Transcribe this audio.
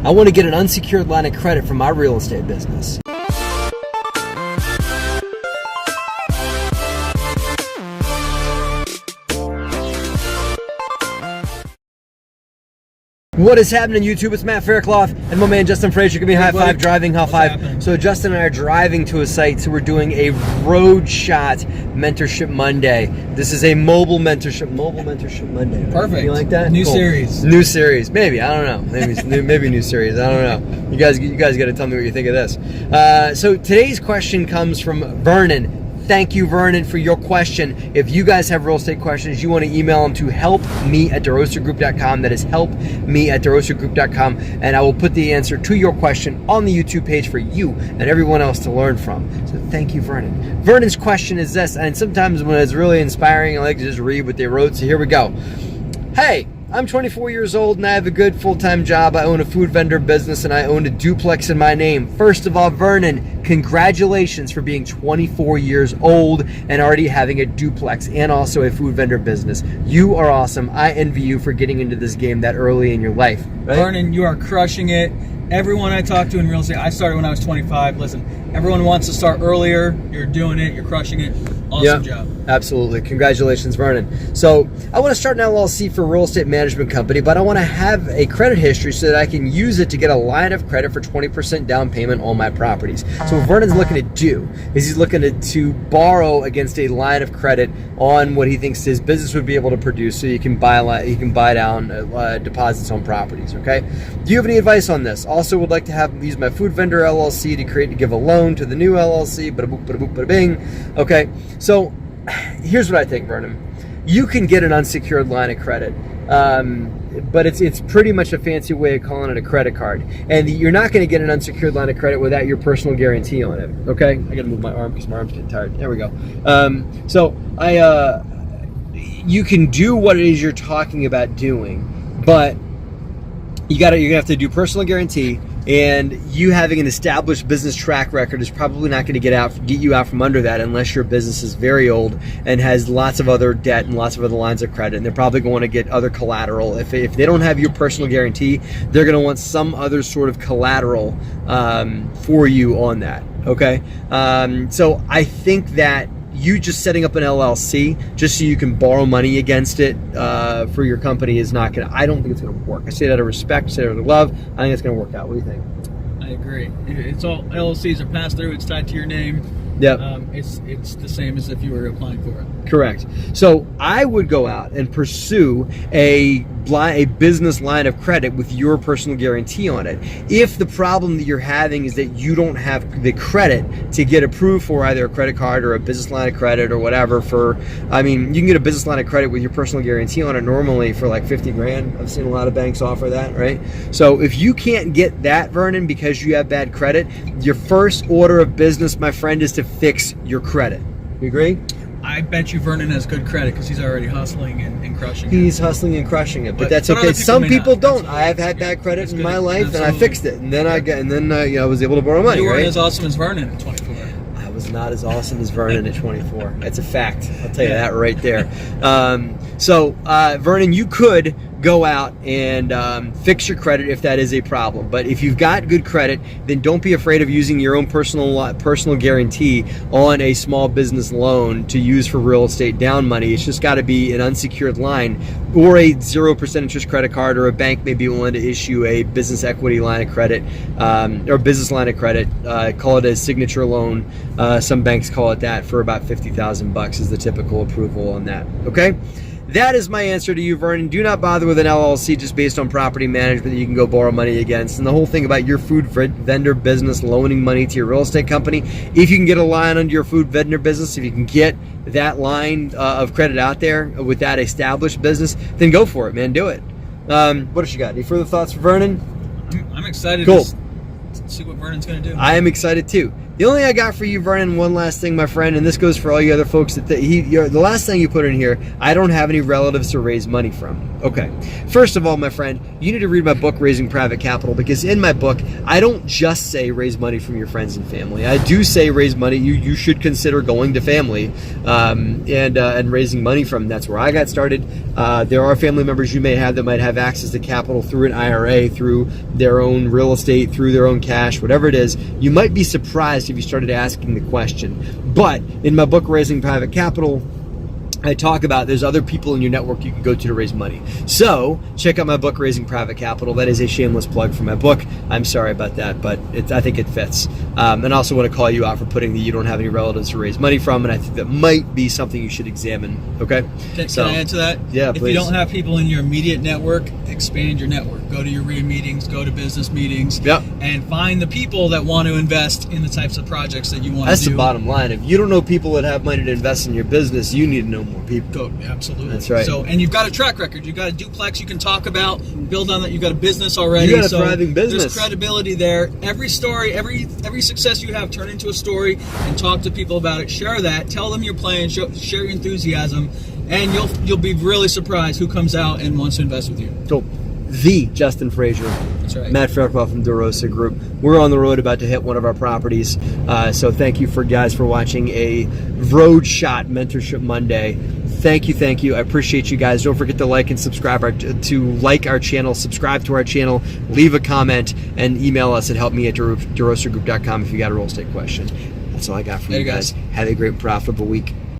I want to get an unsecured line of credit for my real estate business. What is happening, YouTube? It's Matt Faircloth and my man Justin Frazier. Give me a high five, driving high five. So Justin and I are driving to a site, so we're doing a road shot Mentorship Monday. This is a mobile Mentorship Monday. Right? Perfect. You like that? New cool. series. New series. Maybe. I don't know. Maybe new series. I don't know. You guys got to tell me what you think of this. So today's question comes from Vernon. Thank you, Vernon, for your question. If you guys have real estate questions, you want to email them to helpme@DeRosaGroup.com. That is helpme@DeRosaGroup.com, and I will put the answer to your question on the YouTube page for you and everyone else to learn from. So thank you, Vernon. Vernon's question is this, and sometimes when it's really inspiring, I like to just read what they wrote. So here we go. Hey, I'm 24 years old and I have a good full-time job. I own a food vendor business and I own a duplex in my name. First of all, Vernon, congratulations for being 24 years old and already having a duplex and also a food vendor business. You are awesome. I envy you for getting into this game that early in your life. Right? Vernon, you are crushing it. Everyone I talk to in real estate, I started when I was 25. Listen, everyone wants to start earlier. You're doing it. You're crushing it. Awesome job. Absolutely. Congratulations, Vernon. So I want to start an LLC for a real estate management company, but I want to have a credit history so that I can use it to get a line of credit for 20% down payment on my properties. So what Vernon's looking to do is he's looking to borrow against a line of credit on what he thinks his business would be able to produce, so you can buy down deposits on properties. Okay. Do you have any advice on this? Also, would like to use my food vendor LLC to give a loan to the new LLC. Bada boop, bada boop, bada bing. Okay. So here's what I think, Vernon. You can get an unsecured line of credit, but it's pretty much a fancy way of calling it a credit card. And you're not going to get an unsecured line of credit without your personal guarantee on it. Okay, I got to move my arm because my arm's getting tired. There we go. You can do what it is you're talking about doing, but you're gonna have to do personal guarantee. And you having an established business track record is probably not going to get you out from under that unless your business is very old and has lots of other debt and lots of other lines of credit. And they're probably going to get other collateral. If they don't have your personal guarantee, they're going to want some other sort of collateral for you on that. Okay, so I think that you just setting up an LLC just so you can borrow money against it for your company is not gonna. I don't think it's gonna work. I say that out of respect, I say that out of love. I think it's gonna work out. What do you think? I agree. It's all LLCs are passed through. It's tied to your name. Yep. It's the same as if you were applying for it. Correct. So I would go out and pursue a business line of credit with your personal guarantee on it. If the problem that you're having is that you don't have the credit to get approved for either a credit card or a business line of credit or whatever you can get a business line of credit with your personal guarantee on it normally for like 50 grand. I've seen a lot of banks offer that, right? So if you can't get that, Vernon, because you have bad credit, your first order of business, my friend, is to fix your credit. You agree? I bet you Vernon has good credit because he's already hustling and crushing it. He's hustling and crushing it, but that's okay. Some people don't. I have had bad credit in my life, and I fixed it, and then I was able to borrow money. You weren't right? as awesome as Vernon at 24. I was not as awesome as Vernon at 24. That's a fact. I'll tell you that right there. Vernon, you could go out and fix your credit if that is a problem. But if you've got good credit, then don't be afraid of using your own personal guarantee on a small business loan to use for real estate down money. It's just got to be an unsecured line or a 0% interest credit card, or a bank may be willing to issue a business equity line of credit or business line of credit. Call it a signature loan. Some banks call it that for about $50,000 is the typical approval on that. Okay. That is my answer to you, Vernon. Do not bother with an LLC just based on property management that you can go borrow money against. And the whole thing about your food vendor business loaning money to your real estate company, if you can get a line under your food vendor business, if you can get that line of credit out there with that established business, then go for it, man. Do it. What else you got? Any further thoughts for Vernon? I'm excited cool. to see what Vernon's going to do. I am excited too. The only thing I got for you, Vernon, one last thing, my friend, and this goes for all you other folks, that the last thing you put in here, I don't have any relatives to raise money from. Okay. First of all, my friend, you need to read my book, Raising Private Capital, because in my book, I don't just say raise money from your friends and family. I do say raise money. You should consider going to family and raising money from them. That's where I got started. There are family members you may have that might have access to capital through an IRA, through their own real estate, through their own cash, whatever it is. You might be surprised if you started asking the question. But in my book, Raising Private Capital, I talk about there's other people in your network you can go to raise money. So check out my book, Raising Private Capital. That is a shameless plug for my book. I'm sorry about that, but I think it fits. And I also want to call you out for putting that you don't have any relatives to raise money from, and I think that might be something you should examine. Okay? Can I add to that? Yeah, if please. you don't have people in your immediate network, expand your network. Go to your RIA meetings, go to business meetings, and find the people that want to invest in the types of projects that you want to do. That's the bottom line. If you don't know people that have money to invest in your business, you need to know more people. Absolutely. That's right. So, and you've got a track record. You've got a duplex you can talk about, build on that. You've got a business already. You got a thriving business. There's credibility there. Every story, every success you have, turn into a story and talk to people about it. Share that. Tell them your plan. Share your enthusiasm, and you'll be really surprised who comes out and wants to invest with you. Cool. The Justin Frazier. That's right. Matt Fairclough from DeRosa Group. We're on the road about to hit one of our properties. So thank you for watching a Road Shot Mentorship Monday. Thank you. I appreciate you guys. Don't forget to like and subscribe like our channel, subscribe to our channel, leave a comment, and email us at helpme@DeRosaGroup.com if you got a real estate question. That's all I got for you guys. Have a great and profitable week.